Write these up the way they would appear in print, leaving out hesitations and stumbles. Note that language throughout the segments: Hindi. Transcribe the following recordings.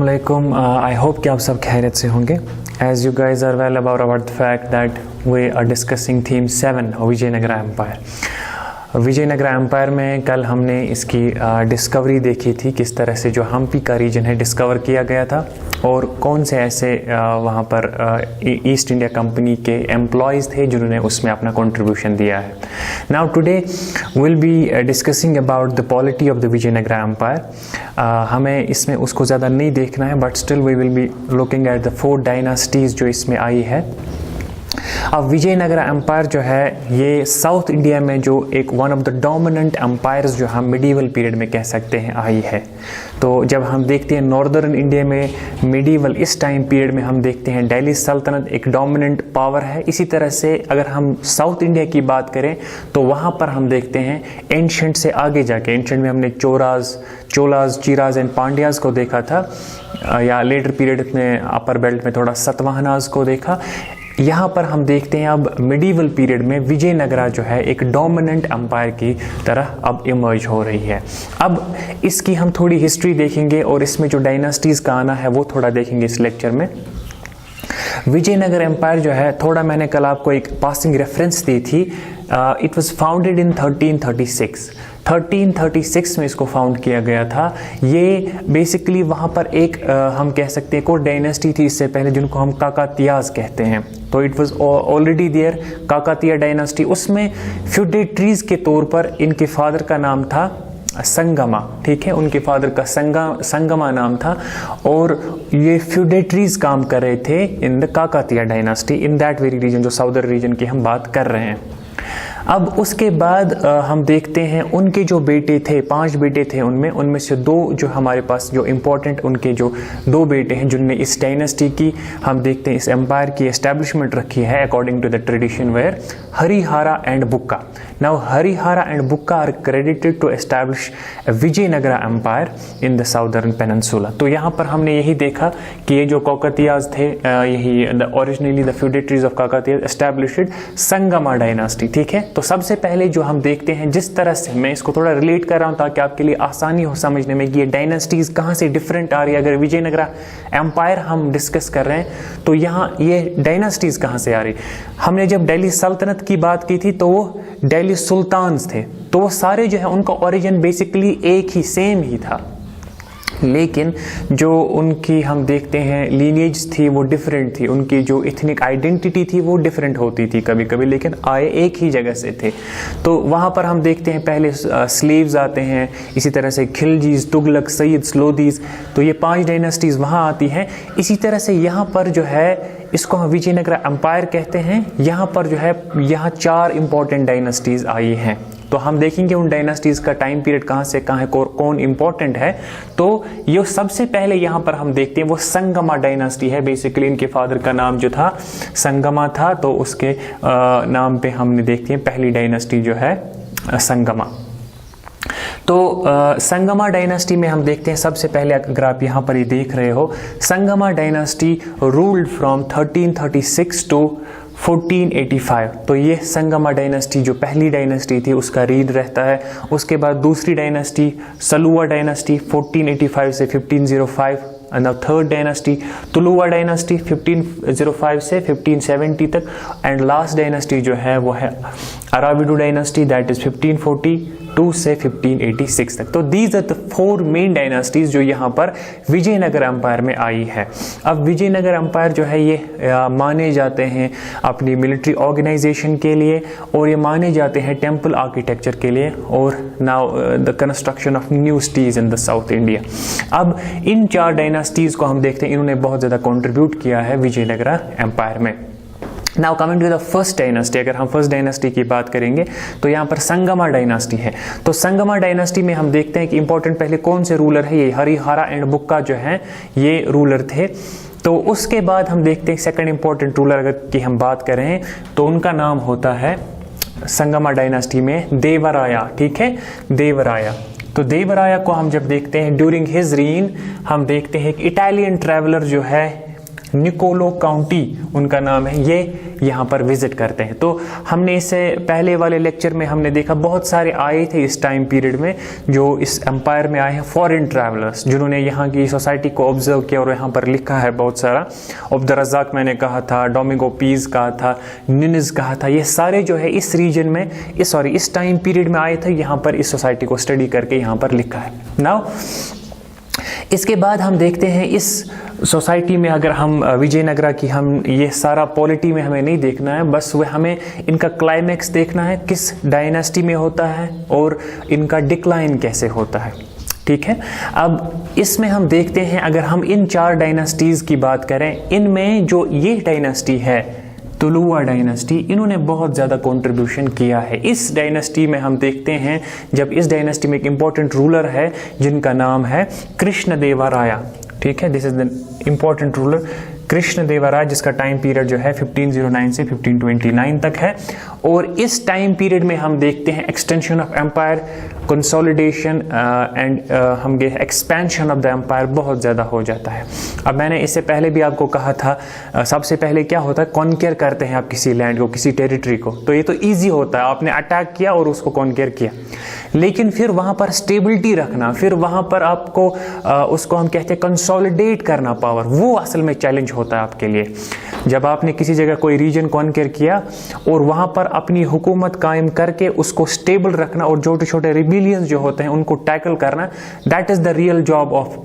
अस्सलाम वालेकुम। आई होप कि आप सब खैरियत से होंगे। As you guys are well about the fact that we are discussing theme 7 Vijayanagara empire. Vijayanagara empire में कल हमने इसकी डिस्कवरी देखी थी, किस तरह से जो हम्पी का रीजन है डिस्कवर किया गया था और कौन से ऐसे वहाँ पर ईस्ट इंडिया कंपनी के एम्प्लॉयज़ थे जिन्होंने उसमें अपना कंट्रीब्यूशन दिया है। Now today will be discussing about the polity of the Vijayanagara empire. हमें इसमें उसको ज़्यादा नहीं देखना है, but still we will be looking at the 4 dynasties जो इसमें आई है। अब विजयनगरा एम्पायर जो है ये साउथ इंडिया में जो एक one of the dominant empires जो हम मिडीवल पीरियड में कह सकते हैं आई है। तो जब हम देखते हैं नॉर्दर्न इंडिया में मिडीवल इस टाइम पीरियड में हम देखते हैं दिल्ली सल्तनत एक डोमिनेंट पावर है। इसी तरह से अगर हम साउथ इंडिया की बात करें तो वहाँ पर हम देखते हैं एंशंट से आगे जाके, एंशंट में हमने चोलाज, चीराज एंड पांड्याज को देखा था, या लेटर पीरियड में अपर बेल्ट में थोड़ा सतवाहनाज को देखा। यहाँ पर हम देखते हैं अब मिडीवल पीरियड में विजयनगरा जो है एक डोमिनेंट एम्पायर की तरह अब इमर्ज हो रही है। अब इसकी हम थोड़ी हिस्ट्री देखेंगे और इसमें जो डायनास्टीज़ का आना है वो थोड़ा देखेंगे इस लेक्चर में। विजयनगर एम्पायर जो है, थोड़ा मैंने कल आपको एक पासिंग रेफरेंस दी थी, इट वाज फाउंडेड इन 1336 में इसको फाउंड किया गया था। ये बेसिकली वहाँ पर एक हम कह सकते हैं एक और डायनेस्टी थी इससे पहले जिनको हम काकातियाज कहते हैं। तो it was already there Kakatiya dynasty. उसमें फ्यूडेटरीज के तौर पर इनके फादर का नाम था संगमा, ठीक है, उनके फादर का संगमा नाम था और ये फ्यूडेटरीज काम कर रहे थे in the Kakatiya dynasty in that very region, जो साउदर्न रीजन की हम बात कर रहे हैं। अब उसके बाद हम देखते हैं उनके जो बेटे थे, 5 बेटे थे, उनमें से 2 जो हमारे पास जो इम्पोर्टेंट उनके जो 2 बेटे हैं जिनने इस डायनेस्टी की हम देखते हैं इस एम्पायर की एस्टैब्लिशमेंट रखी है according to the tradition, where Harihara and Bukka. Now Harihara and Bukka are credited to establish Vijayanagara empire in the southern peninsula. तो यहाँ पर हमने यही देखा कि ये जो काकातियाज थे, यही originally the feudatories of Kakatiyas established Sangama dynasty, ठीक है। तो सबसे पहले जो हम देखते हैं, जिस तरह से मैं इसको थोड़ा रिलेट कर रहा हूं ताकि आपके लिए आसानी हो समझने में कि ये डायनेस्टीज कहां से डिफरेंट आ रही है। अगर विजयनगरा एम्पायर हम डिस्कस कर रहे हैं तो यहाँ ये डायनेस्टीज कहां से आ रही। हमने जब दिल्ली सल्तनत की बात की थी तो वो दिल्ली सुल्तान्स थे, तो वो सारे जो है उनका ओरिजिन बेसिकली एक ही सेम ही था, लेकिन जो उनकी हम देखते हैं लीनिएज थी वो डिफरेंट थी, उनकी जो इथनिक आइडेंटिटी थी वो डिफरेंट होती थी कभी कभी, लेकिन आए एक ही जगह से थे। तो वहाँ पर हम देखते हैं पहले स्लेव्स आते हैं, इसी तरह से खिलजीज, तुगलक, सैयद, लोदीज, तो ये 5 डायनेस्टीज वहाँ आती हैं। इसी तरह से यहाँ पर जो है इसको हम विजयनगरा एम्पायर कहते हैं। यहाँ पर जो है यहाँ 4 इंपॉर्टेंट डायनेस्टीज आई हैं। तो हम देखेंगे उन डायनेस्टीज का टाइम पीरियड कहाँ से कहाँ है, कौन इंपॉर्टेंट है। तो ये सबसे पहले यहाँ पर हम देखते हैं वो संगमा डायनेस्टी है। बेसिकली इनके फादर का नाम जो था संगमा था, तो उसके नाम पे हमने देखते हैं पहली डायनेस्टी जो है संगमा। तो संगमा डायनेस्टी में हम देखते हैं सबसे पहले, अगर आप यहाँ पर ये देख रहे हो, Sangama dynasty ruled from 1336 to 1485। तो ये संगमा डायनेस्टी जो पहली डायनेस्टी थी उसका रीड रहता है। उसके बाद दूसरी डायनेस्टी सलुवा डायनेस्टी 1485 से 1505, and third dynasty Tuluva dynasty 1505 से 1570 तक, एंड लास्ट डायनेस्टी जो है वो है अराविडू डायनेस्टी, दैट इज 1542 से 1586 तक। तो these are the 4 main dynasties जो यहाँ पर विजयनगर एम्पायर में आई है। अब विजयनगर एम्पायर जो है ये माने जाते हैं अपनी मिलिट्री ऑर्गेनाइजेशन के लिए, और ये माने जाते हैं टेम्पल आर्किटेक्चर के लिए, और now the construction of new cities in the south India. अब इन 4 डायनेस्टीज को हम देखते हैं, इन्होंने बहुत ज़्यादा कॉन्ट्रीब्यूट किया है विजयनगरा एम्पायर में। Now coming to the first dynasty, अगर हम फर्स्ट डायनेस्टी की बात करेंगे तो यहाँ पर संगमा डायनेस्टी है। तो संगमा डायनेस्टी में हम देखते हैं कि इंपॉर्टेंट पहले कौन से रूलर है, ये हरिहारा एंड बुक्का जो है ये रूलर थे। तो उसके बाद हम देखते हैं सेकंड इंपॉर्टेंट रूलर अगर की हम बात करें तो उनका नाम होता है संगमा डायनेस्टी में देवराया, ठीक है, देवराया। तो देवराया को हम जब देखते हैं ड्यूरिंग हिज रीन, हम देखते हैं एक इटालियन ट्रैवलर जो है निकोलो काउंटी उनका नाम है, ये यहाँ पर विजिट करते हैं। तो हमने इससे पहले वाले लेक्चर में हमने देखा बहुत सारे आए थे इस टाइम पीरियड में जो इस एम्पायर में आए हैं, फॉरेन ट्रैवलर्स जिन्होंने यहाँ की सोसाइटी को ऑब्जर्व किया और यहाँ पर लिखा है बहुत सारा। अब्दुल रज़ाक मैंने कहा था, डोमिंगो पीज कहा था, नुनिज कहा था, ये सारे जो है इस रीजन में इस टाइम पीरियड में आए थे, यहाँ पर इस सोसाइटी को स्टडी करके यहाँ पर लिखा है। नाउ इसके बाद हम देखते हैं इस सोसाइटी में, अगर हम विजयनगरा की, हम ये सारा पॉलिटी में हमें नहीं देखना है, बस वह हमें इनका क्लाइमैक्स देखना है, किस डायनेस्टी में होता है और इनका डिक्लाइन कैसे होता है। ठीक है, अब इसमें हम देखते हैं, अगर हम इन 4 डायनेस्टीज़ की बात करें, इनमें जो ये डायनेस्टी है तुलुवा डायनेस्टी, इन्होंने बहुत ज़्यादा कंट्रीब्यूशन किया है। इस डायनेस्टी में हम देखते हैं, जब इस डायनेस्टी में एक इम्पॉर्टेंट रूलर है जिनका नाम है कृष्णदेवराया। ठीक है, this is the important ruler Krishnadevaraya, जिसका टाइम पीरियड जो है 1509 से 1529 तक है। और इस टाइम पीरियड में हम देखते हैं extension of empire, consolidation and हम एक्सपेंशन ऑफ द एम्पायर बहुत ज़्यादा हो जाता है। अब मैंने इससे पहले भी आपको कहा था, सबसे पहले क्या होता है, कॉन्केयर करते हैं आप किसी लैंड को, किसी टेरिटरी को, तो ये तो ईजी होता है, आपने अटैक किया और उसको कॉन्केयर किया। लेकिन फिर वहाँ पर स्टेबिलिटी रखना, फिर वहाँ पर आपको उसको हम कहते हैं कंसोलिडेट करना पावर, वो असल में चैलेंज होता है आपके लिए। जब आपने किसी जगह कोई रीजन कॉन्केयर किया और वहाँ पर अपनी हुकूमत कायम करके उसको स्टेबल रखना और छोटे छोटे रिबेलियंस जो होते हैं उनको टैकल करना, that is the real job of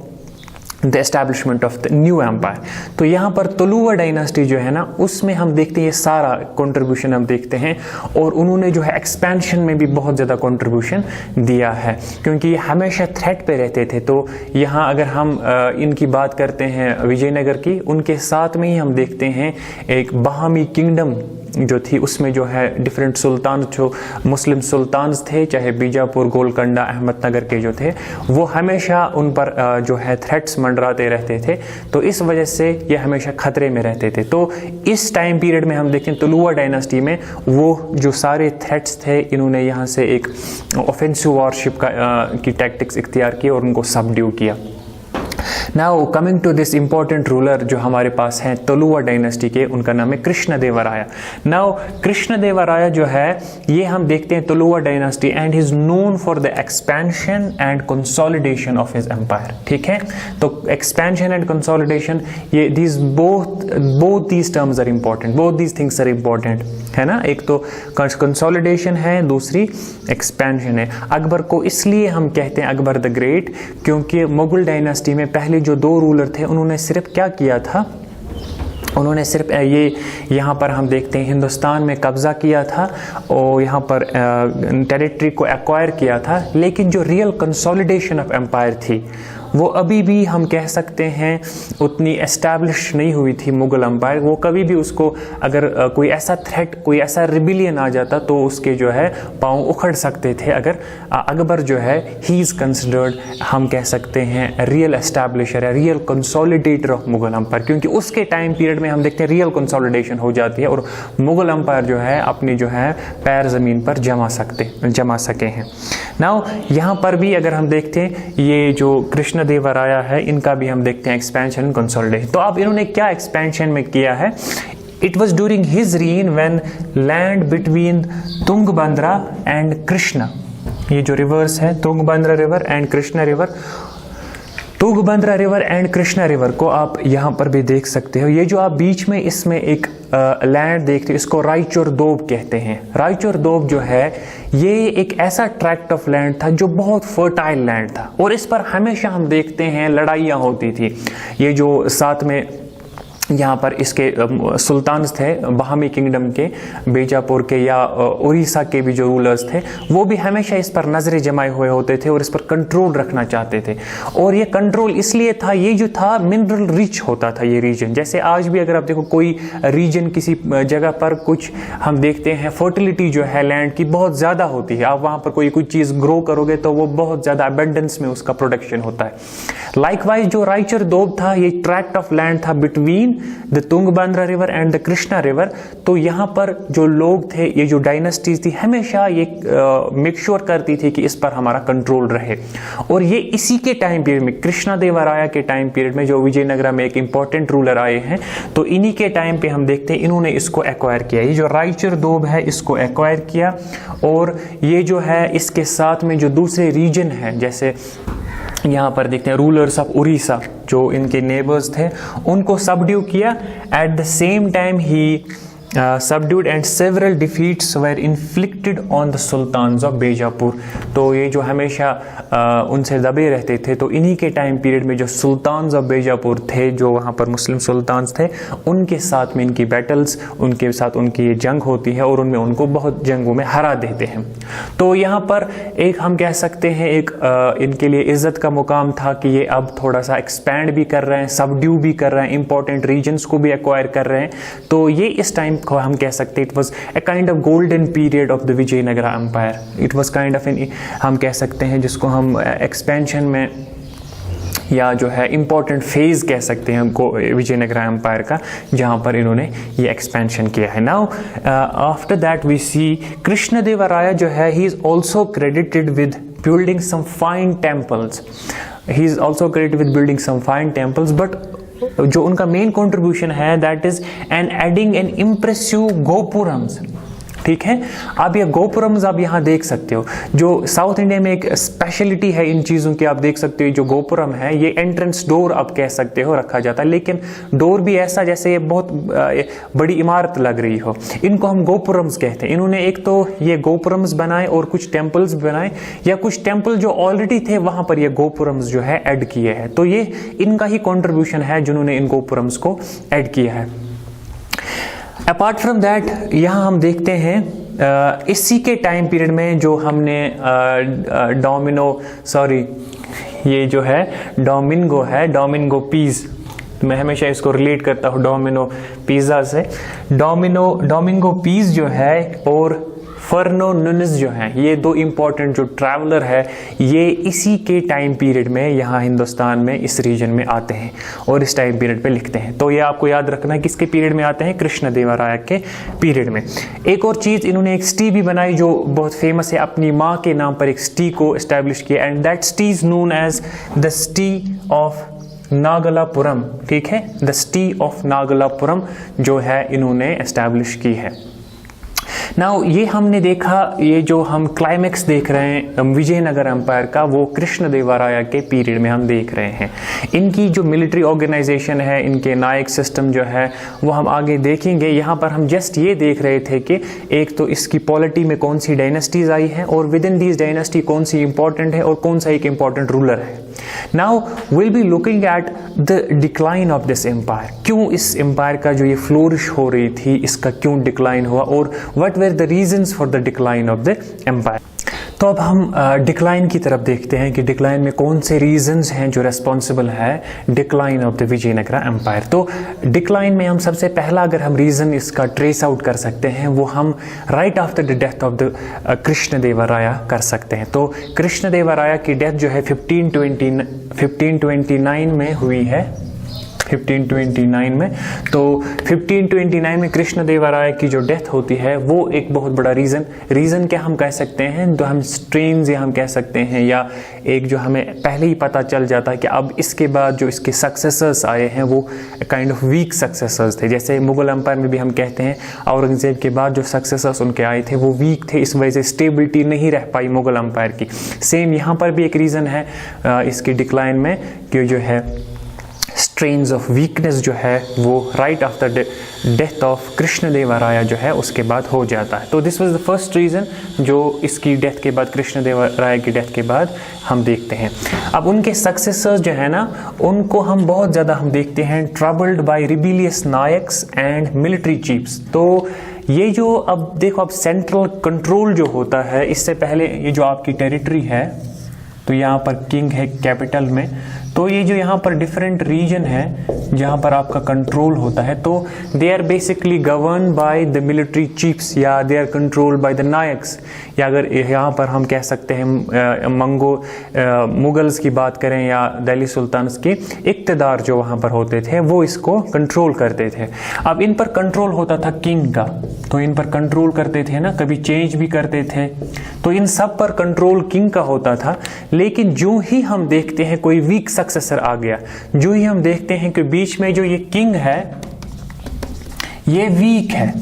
the establishment of the new empire. तो यहाँ पर तुलुवा डायनेस्टी जो है ना, उसमें हम देखते हैं ये सारा कंट्रीब्यूशन हम देखते हैं, और उन्होंने जो है एक्सपेंशन में भी बहुत ज़्यादा कंट्रीब्यूशन दिया है, क्योंकि ये हमेशा थ्रेट पे रहते थे। तो यहाँ अगर हम इनकी बात करते हैं विजयनगर की, उनके साथ में ही हम देखते हैं एक बहामी किंगडम जो थी, उसमें जो है डिफरेंट सुल्तान, जो मुस्लिम सुल्तान थे, चाहे बीजापुर, गोलकंडा, अहमदनगर के जो थे, वो हमेशा उन पर जो है थ्रेट्स मंडराते रहते थे। तो इस वजह से ये हमेशा खतरे में रहते थे। तो इस टाइम पीरियड में हम देखें तुलुवा डायनेस्टी में वो जो सारे थ्रेट्स थे, इन्होंने यहाँ से एक ऑफेंसिव वॉरशिप की टैक्टिक्स इख्तियार की और उनको सबड्यू किया। Now coming to this important ruler जो हमारे पास हैं तुलुवा डायनेस्टी के, उनका नाम है कृष्णदेवराया। नाउ कृष्णदेवराया जो है, ये हम देखते हैं Tuluva dynasty, and he is known for the expansion and consolidation of his empire. ठीक है, तो एक्सपेंशन एंड कंसोलिडेशन, ये these both these terms are important, both these things are important, है ना। एक तो कंसोलिडेशन है, दूसरी एक्सपेंशन है। अकबर को इसलिए हम कहते हैं अकबर द ग्रेट, क्योंकि मुगल डायनेस्टी में पहले जो 2 रूलर थे, उन्होंने सिर्फ क्या किया था, उन्होंने सिर्फ ये यहाँ पर हम देखते हैं हिंदुस्तान में कब्जा किया था और यहाँ पर टेरिटरी को एक्वायर किया था, लेकिन जो रियल कंसोलिडेशन ऑफ एम्पायर थी वो अभी भी हम कह सकते हैं उतनी एस्टैब्लिश नहीं हुई थी मुगल एम्पायर। वो कभी भी उसको, अगर कोई ऐसा थ्रेट, कोई ऐसा रिबिलियन आ जाता तो उसके जो है पाँव उखड़ सकते थे। अगर अकबर जो है, ही इज़ कंसिडर्ड, हम कह सकते हैं रियल एस्टैब्लिशर है, real consolidator of Mughal empire, क्योंकि उसके टाइम पीरियड में हम देखते हैं रियल कंसोलिडेशन हो जाती है और मुगल एम्पायर जो है अपनी जो है पैर ज़मीन पर जमा सके हैं। नाउ यहाँ पर भी अगर हम देखते हैं, ये जो कृष्णदेवराया है, इनका भी हम देखते हैं एक्सपेंशन कंसोलिडेशन। तो अब इन्होंने क्या एक्सपेंशन में किया है, it was during his reign when land between Tungabhadra and Krishna, ये जो रिवर्स है Tungabhadra river and Krishna river, Tungabhadra river and Krishna river को आप यहाँ पर भी देख सकते हो। ये जो आप बीच में इसमें एक लैंड देखते हो, इसको रायचूर दोब कहते हैं। रायचूर दोब जो है, ये एक ऐसा ट्रैक्ट ऑफ लैंड था जो बहुत फर्टाइल लैंड था और इस पर हमेशा हम देखते हैं लड़ाइयाँ होती थी। ये जो साथ में यहाँ पर इसके सुल्तान थे बहामी किंगडम के, बीजापुर के या उड़ीसा के भी जो रूलर्स थे, वो भी हमेशा इस पर नजरें जमाए हुए होते थे और इस पर कंट्रोल रखना चाहते थे। और ये कंट्रोल इसलिए था, ये जो था मिनरल रिच होता था ये रीजन। जैसे आज भी अगर आप देखो कोई रीजन किसी जगह पर, कुछ हम देखते हैं फर्टिलिटी जो है लैंड की बहुत ज़्यादा होती है, आप वहाँ पर कोई चीज़ ग्रो करोगे तो वो बहुत ज़्यादा अबेंडेंस में उसका प्रोडक्शन होता है। लाइकवाइज जो रायचूर दोब था, ये ट्रैक्ट ऑफ लैंड था between the Tungabhadra river and the Krishna river. तो यहाँ पर जो लोग थे, ये जो डायनेस्टीज थी, हमेशा ये मेक श्योर करती थी कि इस पर हमारा कंट्रोल रहे। और ये इसी के टाइम पीरियड में, कृष्णदेवराया के टाइम पीरियड में, जो विजयनगरा में एक इंपॉर्टेंट रूलर आए हैं, तो इन्हीं के टाइम पे हम देखते हैं इन्होंने इसको एक्वायर किया। ये जो रायचूर दोब है इसको एक्वायर किया, और ये जो है इसके साथ में जो दूसरे रीजन है, जैसे यहाँ पर देखते हैं रूलर्स ऑफ उड़ीसा जो इनके नेबर्स थे, उनको सबड्यू किया। At the same time he subdued and several defeats were inflicted on the sultans of Bejapur. तो ये जो हमेशा उनसे दबे रहते थे, तो इन्हीं के टाइम पीरियड में जो सुल्तान्स ऑफ बेजापुर थे, जो वहाँ पर मुस्लिम सुल्तान्स थे, उनके साथ में इनकी बैटल्स, उनके साथ उनकी जंग होती है और उनमें उनको बहुत जंगों में हरा देते हैं। तो यहाँ पर एक हम कह सकते हैं एक इनके लिए इज्जत का मुकाम था कि ये अब थोड़ा सा एक्सपैंड भी कर रहे हैं, सबड्यू भी कर रहे हैं, इंपॉर्टेंट रीजन्स को भी एक्वायर कर रहे हैं। तो ये इस टाइम को हम कह सकते हैं it was a kind of golden period of the Vijayanagara empire. It was kind of an, हम कह सकते हैं जिसको हम एक्सपेंशन में या जो है इंपॉर्टेंट फेज कह सकते हैं हमको विजयनगरा एम्पायर का, जहां पर इन्होंने ये एक्सपेंशन किया है। Now after that we see Krishnadevaraya जो है, he is also credited with building some fine temples. He is also credited with building some fine temples, but जो उनका मेन कंट्रीब्यूशन है that is an adding an impressive gopurams. ठीक है, आप ये गोपुरम्स आप यहाँ देख सकते हो, जो साउथ इंडिया में एक स्पेशलिटी है इन चीज़ों की। आप देख सकते हो जो गोपुरम है, ये एंट्रेंस डोर आप कह सकते हो रखा जाता है, लेकिन डोर भी ऐसा जैसे ये बहुत बड़ी इमारत लग रही हो। इनको हम गोपुरम्स कहते हैं। इन्होंने एक तो ये गोपुरम्स बनाए और कुछ टेम्पल्स बनाए, या कुछ टेम्पल जो ऑलरेडी थे वहां पर ये गोपुरम्स जो है ऐड किए हैं। तो ये इनका ही कॉन्ट्रीब्यूशन है जिन्होंने इन गोपुरम्स को ऐड किया है। अपार्ट फ्रॉम दैट यहाँ हम देखते हैं इसी के टाइम पीरियड में जो हमने ये जो है डोमिंगो पीस, मैं हमेशा इसको रिलेट करता हूँ डोमिनो पिज़्ज़ा से। डोमिंगो पीस जो है और फर्नो नुनिस जो हैं, ये दो इंपॉर्टेंट जो ट्रैवलर है, ये इसी के टाइम पीरियड में यहाँ हिंदुस्तान में इस रीजन में आते हैं और इस टाइम पीरियड पे लिखते हैं। तो ये आपको याद रखना है किसके पीरियड में आते हैं, कृष्णदेवराया के पीरियड में। एक और चीज़, इन्होंने एक सिटी भी बनाई जो बहुत फेमस है, अपनी माँ के नाम पर एक सिटी को एस्टैब्लिश किया, and that city is known as the city of Nagalapuram. ठीक है, द सिटी ऑफ नागलापुरम जो है इन्होंने एस्टैब्लिश की है। नाउ ये हमने देखा, ये जो हम क्लाइमेक्स देख रहे हैं विजयनगर एम्पायर का, वो कृष्णदेवराया के पीरियड में हम देख रहे हैं। इनकी जो मिलिट्री ऑर्गेनाइजेशन है, इनके नायक सिस्टम जो है वो हम आगे देखेंगे। यहाँ पर हम जस्ट ये देख रहे थे कि एक तो इसकी पॉलिटी में कौन सी डायनेस्टीज आई हैं और विद इन दीज डायनेस्टी कौन सी इंपॉर्टेंट है और कौन सा एक इंपॉर्टेंट रूलर है। Now will be looking at the decline of this empire. क्यों इस एम्पायर का जो ये फ्लोरिश हो रही थी, इसका क्यों डिक्लाइन हुआ, और what were the reasons for the decline of the empire. तो अब हम डिक्लाइन की तरफ देखते हैं कि डिक्लाइन में कौन से रीजंस हैं जो रेस्पॉन्सिबल है decline of the Vijayanagara empire. तो डिक्लाइन में हम सबसे पहला अगर हम रीजन इसका ट्रेस आउट कर सकते हैं, वो हम right after the death of the Krishnadevaraya कर सकते हैं। तो कृष्णदेवराया की डेथ जो है 1529 में हुई है, 1529 में। तो 1529 में कृष्णदेवराय की जो डेथ होती है वो एक बहुत बड़ा रीज़न क्या हम कह सकते हैं, जो हम स्ट्रेन्स या हम कह सकते हैं, या एक जो हमें पहले ही पता चल जाता है कि अब इसके बाद जो इसके सक्सेसर्स आए हैं वो काइंड ऑफ वीक सक्सेसर्स थे। जैसे मुगल एम्पायर में भी हम कहते हैं औरंगजेब के बाद जो सक्सेसर्स उनके आए थे वो वीक थे, इस वजह से स्टेबिलिटी नहीं रह पाई मुगल एम्पायर की। सेम यहाँ पर भी एक रीज़न है इसकी डिक्लाइन में कि जो है स्ट्रेन्स ऑफ वीकनेस जो है वो right after death of Krishnadevaraya जो है उसके बाद हो जाता है। तो this was the first reason जो इसकी डेथ के बाद, कृष्णदेवराया की डेथ के बाद हम देखते हैं। अब उनके सक्सेसर्स जो है ना, उनको हम बहुत ज़्यादा हम देखते हैं troubled by rebellious Nayaks and military chiefs. तो ये जो अब देखो, अब सेंट्रल कंट्रोल जो होता है, इससे पहले ये जो आपकी टेरिटरी है, तो यहाँ पर किंग है कैपिटल में। तो ये जो यहाँ पर डिफरेंट रीजन है जहाँ पर आपका कंट्रोल होता है, तो they are basically govern by the military chiefs या they are controlled by the Nayaks, या अगर यहाँ पर हम कह सकते हैं मुगल्स की बात करें या दिल्ली सुल्तान्स की, इक्तदार जो वहाँ पर होते थे वो इसको कंट्रोल करते थे। अब इन पर कंट्रोल होता था किंग का, तो इन पर कंट्रोल करते थे ना, कभी चेंज भी करते थे, तो इन सब पर कंट्रोल किंग का होता था। लेकिन जो ही हम देखते हैं कोई वीक सक्सेसर आ गया, जो ही हम देखते हैं कि बीच में जो ये किंग है ये वीक है,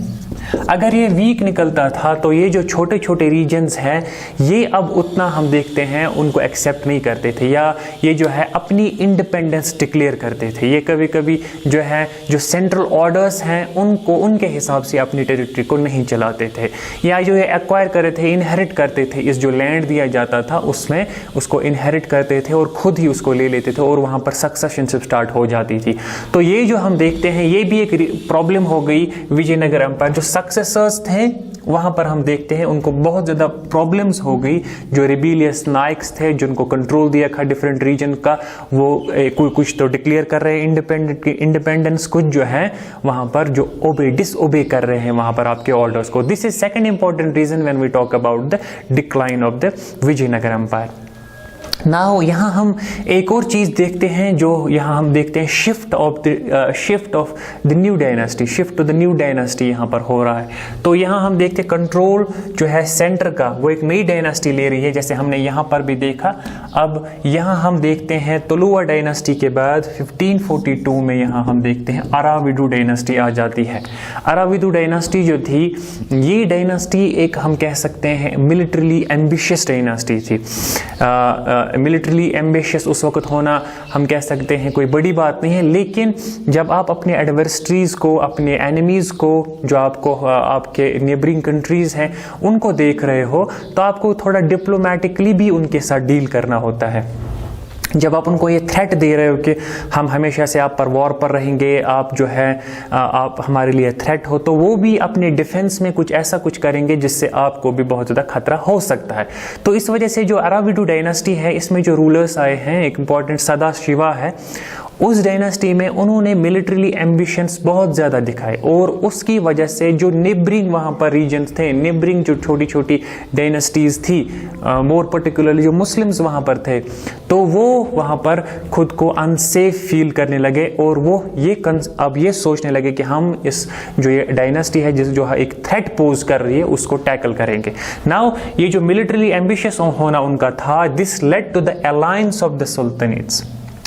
अगर ये वीक निकलता था तो ये जो छोटे छोटे रीजन्स हैं ये अब उतना हम देखते हैं उनको एक्सेप्ट नहीं करते थे, या ये जो है अपनी इंडिपेंडेंस डिक्लेयर करते थे। ये कभी कभी जो है जो सेंट्रल ऑर्डर्स हैं उनको उनके हिसाब से अपनी टेरिटरी को नहीं चलाते थे, या जो ये एक्वायर करते थे, इनहेरिट करते थे, इस जो लैंड दिया जाता था उसमें उसको इनहेरिट करते थे और खुद ही उसको ले लेते थे और वहाँ पर सक्सेशनशिप स्टार्ट हो जाती थी। तो ये जो हम देखते हैं ये भी एक प्रॉब्लम हो गई विजयनगर एम्पायर। जो सक्सेसर्स थे वहां पर हम देखते हैं उनको बहुत ज्यादा प्रॉब्लम्स हो गई। जो रिबेलियस नाइक्स थे जिनको कंट्रोल दिया था डिफरेंट रीजन का, वो कोई कुछ तो डिक्लेयर कर रहे हैं इंडिपेंडेंस, कुछ जो है वहां पर जो डिसओबे कर रहे हैं वहां पर आपके ऑर्डर्स को। This is second important reason when we talk about the decline of the Vijayanagar empire. Now यहाँ हम एक और चीज देखते हैं, जो यहाँ हम देखते हैं shift of the new dynasty, shift to the new dynasty यहाँ पर हो रहा है। तो यहाँ हम देखते हैं कंट्रोल जो है सेंटर का वो एक नई डायनास्टी ले रही है, जैसे हमने यहाँ पर भी देखा। अब यहाँ हम देखते हैं तुलुवा डायनास्टी के बाद 1542 में यहाँ हम देखते हैं अराविडु डायनास्टी आ जाती है। अराविडु डायनास्टी जो थी ये डायनास्टी एक हम कह सकते हैं मिलिट्रीली एम्बिशियस डायनास्टी थी। मिलिट्रीली एम्बिशियस उस वक्त होना हम कह सकते हैं कोई बड़ी बात नहीं है, लेकिन जब आप अपने एडवर्सरीज को, अपने एनिमीज को, जो आपको आपके नेबरिंग कंट्रीज हैं उनको देख रहे हो, तो आपको थोड़ा डिप्लोमेटिकली भी उनके साथ डील करना होता है। जब आप उनको ये थ्रेट दे रहे हो कि हम हमेशा से आप पर वॉर पर रहेंगे, आप जो है आप हमारे लिए थ्रेट हो, तो वो भी अपने डिफेंस में कुछ ऐसा कुछ करेंगे जिससे आपको भी बहुत ज़्यादा खतरा हो सकता है। तो इस वजह से जो अराविडु डायनास्टी है इसमें जो रूलर्स आए हैं, एक इंपॉर्टेंट सदाशिवा है, उस डायनास्टी में उन्होंने मिलिट्रीली एम्बिशंस बहुत ज़्यादा दिखाए और उसकी वजह से जो नेबरिंग वहाँ पर रीजन्स थे, नेबरिंग जो छोटी छोटी डायनास्टीज थी, मोर पर्टिकुलरली जो मुस्लिम्स वहाँ पर थे, तो वो वहाँ पर खुद को अनसेफ फील करने लगे और वो अब ये सोचने लगे कि हम इस जो ये डायनास्टी है जो एक थ्रेट पोज कर रही है उसको टैकल करेंगे। नाउ ये जो मिलिट्रीली एम्बिशियस होना उनका था, this led to the alliance of the sultanates.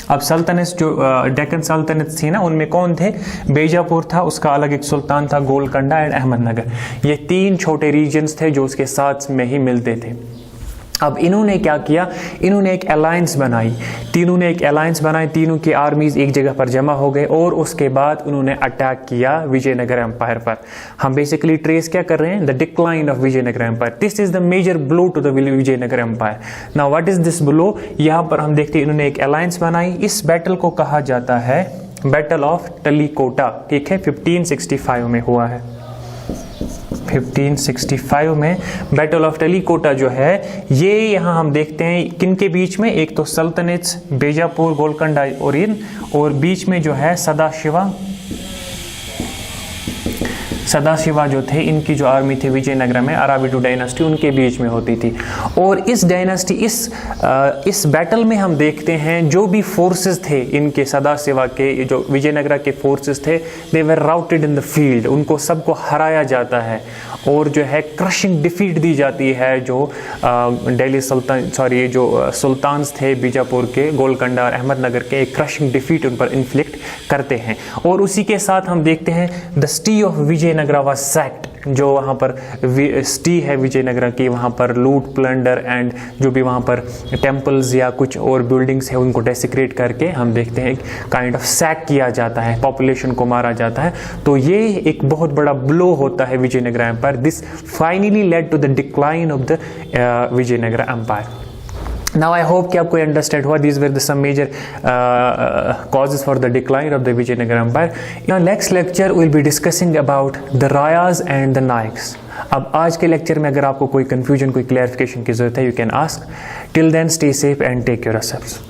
अब सल्तनत जो डेक्कन सल्तनत थी ना, उनमें कौन थे? बीजापुर था, उसका अलग एक सुल्तान था, गोलकंडा एंड अहमदनगर। ये तीन छोटे रीजन्स थे जो उसके साथ में ही मिलते थे। अब इन्होंने क्या किया, इन्होंने एक अलायंस बनाई, तीनों ने एक अलायंस बनाई, तीनों की आर्मीज एक जगह पर जमा हो गए और उसके बाद उन्होंने अटैक किया विजयनगर एम्पायर पर। हम बेसिकली ट्रेस क्या कर रहे हैं? The decline of Vijayanagar empire. This is the major blow to the Vijayanagar empire. Now what is this blow? यहाँ पर हम देखते हैं इन्होंने एक अलायंस बनाई। इस बैटल को कहा जाता है बैटल ऑफ टलीकोटा, ठीक है, 1565 में हुआ है। 1565 में बैटल ऑफ टलीकोटा जो है ये यहाँ हम देखते हैं किनके बीच में, एक तो सल्तनत बीजापुर, गोलकंडा और बीच में जो है सदाशिवा जो थे, इनकी जो आर्मी थी विजयनगर में, अराविडु डायनास्टी उनके बीच में होती थी। और इस डायनास्टी इस बैटल में हम देखते हैं जो भी फोर्सेस थे इनके सदाशिवा के, जो विजयनगर के फोर्सेस थे, दे वर राउटेड इन द फील्ड। उनको सबको हराया जाता है और जो है क्रशिंग डिफीट दी जाती है जो जो सुल्तान्स थे बीजापुर के, गोलकंडा और अहमदनगर के, एक क्रशिंग डिफीट उन पर इन्फ्लिक्ट करते हैं। और उसी के साथ हम देखते हैं the city of Vijayanagar was sacked. जो वहाँ पर सिटी है विजयनगर की, वहाँ पर लूट, प्लंडर एंड जो भी वहाँ पर टेम्पल्स या कुछ और बिल्डिंग्स है उनको डेसिक्रेट करके हम देखते हैं काइंड ऑफ सैक किया जाता है, पॉपुलेशन को मारा जाता है। तो ये एक बहुत बड़ा ब्लो होता है Vijayanagar empire. This finally led to the decline of the Vijayanagar empire. Now I hope कि आपको अंडरस्टैंड हुआ। These were the some major causes for the decline of the Vijayanagar Empire. In our next lecture, we'll be discussing about the Rayas and the Naiks. अब आज के लेक्चर में अगर आपको कोई कन्फ्यूजन, कोई क्लैरिफिकेशन की ज़रूरत है, you can ask. Till then stay safe and take care of yourselves.